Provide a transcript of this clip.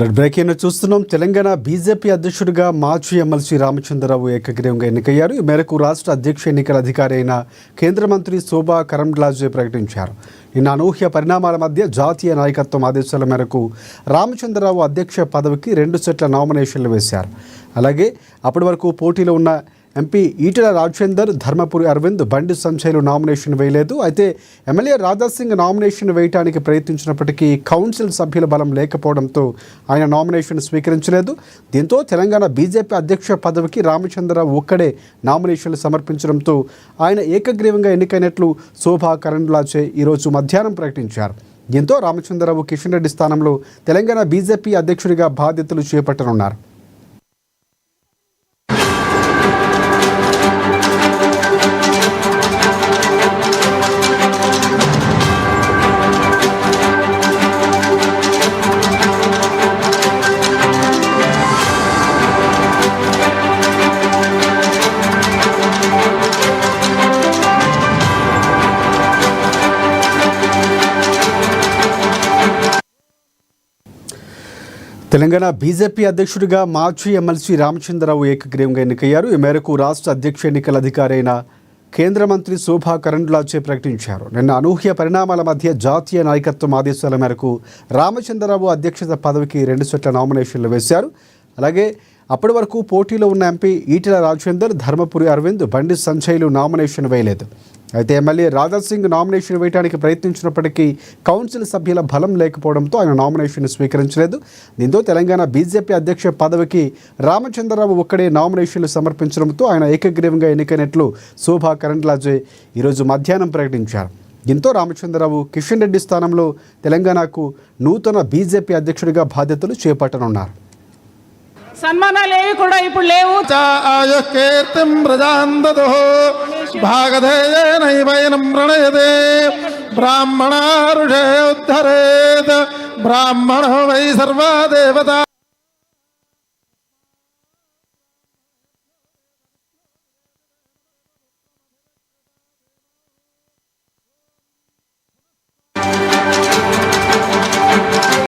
Red breaking చూస్తున్నాం. Telangana BJP అధ్యక్షుడిగా మాజీ ఎమ్మెల్సీ రామచంద్రరావు ఏకగ్రీవంగా ఎన్నికయ్యారు. ఈ మేరకు రాష్ట్ర అధ్యక్ష ఎన్నికల అధికారి అయిన కేంద్ర మంత్రి శోభా కరంద్లాజే ప్రకటించారు. నిన్న అనూహ్య పరిణామాల మధ్య జాతీయ నాయకత్వం ఆదేశాల మేరకు రామచంద్రరావు అధ్యక్ష పదవికి 2 సెట్ల నామినేషన్లు వేశారు. అలాగే అప్పటి వరకు పోటీలో ఉన్న ఎంపీ ఈటెల రాజేందర్, ధర్మపురి అరవింద్, బండి సంజయ్లు నామినేషన్ వేయలేదు. అయితే ఎమ్మెల్యే రాజాసింగ్ నామినేషన్ వేయడానికి ప్రయత్నించినప్పటికీ కౌన్సిల్ సభ్యుల బలం లేకపోవడంతో ఆయన నామినేషన్ స్వీకరించలేదు. దీంతో తెలంగాణ బీజేపీ అధ్యక్ష పదవికి రామచంద్రరావు ఒక్కడే నామినేషన్లు సమర్పించడంతో ఆయన ఏకగ్రీవంగా ఎన్నికైనట్లు శోభా కరంద్లాజే ఈరోజు మధ్యాహ్నం ప్రకటించారు. దీంతో రామచంద్రరావు కిషన్ రెడ్డి స్థానంలో తెలంగాణ బీజేపీ అధ్యక్షుడిగా బాధ్యతలు చేపట్టనున్నారు. తెలంగాణ బీజేపీ అధ్యక్షుడిగా మాజీ ఎమ్మెల్సీ రామచంద్రరావు ఏకగ్రీవంగా ఎన్నికయ్యారు. ఈ మేరకు రాష్ట్ర అధ్యక్ష ఎన్నికల అధికారి అయిన కేంద్ర మంత్రి శోభా కరంద్లాజే ప్రకటించారు. నిన్న అనూహ్య పరిణామాల మధ్య జాతీయ నాయకత్వం ఆదేశాల మేరకు రామచంద్రరావు అధ్యక్షత పదవికి 2 సెట్ల నామినేషన్లు వేశారు. అలాగే అప్పటి వరకు పోటీలో ఉన్న ఎంపీ ఈటెల రాజేందర్, ధర్మపురి అరవింద్, బండి సంజయ్లు నామినేషన్ వేయలేదు. అయితే ఎమ్మెల్యే రాజాసింగ్ నామినేషన్ వేయడానికి ప్రయత్నించినప్పటికీ కౌన్సిల్ సభ్యుల బలం లేకపోవడంతో ఆయన నామినేషన్ స్వీకరించలేదు. దీంతో తెలంగాణ బీజేపీ అధ్యక్ష పదవికి రామచంద్రరావు ఒక్కడే నామినేషన్లు సమర్పించడంతో ఆయన ఏకగ్రీవంగా ఎన్నికైనట్లు శోభా కరంద్లాజే ఈరోజు మధ్యాహ్నం ప్రకటించారు. దీంతో రామచంద్రరావు కిషన్ రెడ్డి స్థానంలో తెలంగాణకు నూతన బీజేపీ అధ్యక్షుడిగా బాధ్యతలు చేపట్టనున్నారు. సన్మానాలేవి కూడా ఇప్పుడు లేవు. కీర్తిం ప్రజాందదో భాగధేయనైవైనం ప్రణయతే బ్రాహ్మణారుషే ఉద్ధరేత్ బ్రాహ్మణో వై సర్వా దేవతా